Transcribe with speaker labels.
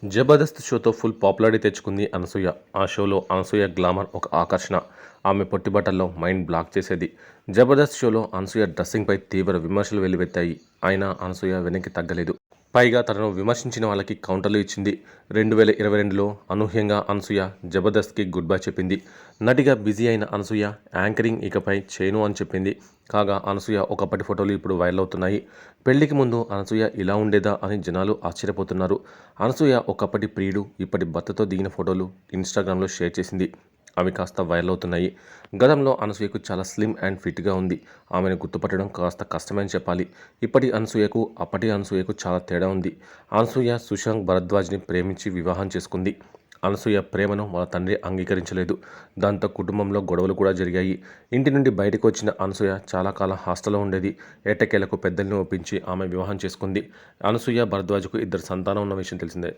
Speaker 1: Jabardasth షోతో full popularity తెచ్చుకుంది అనసూయ. ఆ షోలో అనసూయ గ్లామర్ ఒక ఆకర్షణ. ఆమె పొట్టిబట్టల్లో మైండ్ బ్లాక్ చేసేది. జబర్దస్త్ షోలో అనసూయ డ్రెస్సింగ్పై తీవ్ర విమర్శలు వెల్లువెత్తాయి. అయినా అనసూయ వెనక్కి తగ్గలేదు. పైగా తనను విమర్శించిన వాళ్ళకి కౌంటర్లు ఇచ్చింది. 2022లో అనూహ్యంగా అనసూయ జబర్దస్త్కి గుడ్ బై చెప్పింది. నటిగా బిజీ అయిన అనసూయ యాంకరింగ్ ఇకపై చేయను అని చెప్పింది. కాగా అనసూయ ఒకప్పటి ఫోటోలు ఇప్పుడు వైరల్ అవుతున్నాయి. పెళ్లికి ముందు అనసూయ ఇలా ఉండేదా అని జనాలు ఆశ్చర్యపోతున్నారు. అనసూయ ఒకప్పటి ప్రియుడు, ఇప్పటి భర్తతో దిగిన ఫోటోలు ఇన్స్టాగ్రామ్లో షేర్ చేసింది. అవి కాస్త వైరల్ అవుతున్నాయి. గతంలో అనసూయకు చాలా స్లిమ్ అండ్ ఫిట్గా ఉంది. ఆమెను గుర్తుపట్టడం కాస్త కష్టమే అని చెప్పాలి. ఇప్పటి అనసూయకు అప్పటి అనసూయకు చాలా తేడా ఉంది. అనసూయ సుశాంత్ భరద్వాజ్ని ప్రేమించి వివాహం చేసుకుంది. అనసూయ ప్రేమను వాళ్ళ తండ్రి అంగీకరించలేదు. దాంతో కుటుంబంలో గొడవలు కూడా జరిగాయి. ఇంటి నుండి బయటకు వచ్చిన అనసూయ చాలా కాలం హాస్టల్లో ఉండేది. ఎట్టకేలకు పెద్దల్ని ఒప్పించి ఆమె వివాహం చేసుకుంది. అనసూయ భరద్వాజ్కు 2 సంతానం ఉన్న విషయం తెలిసిందే.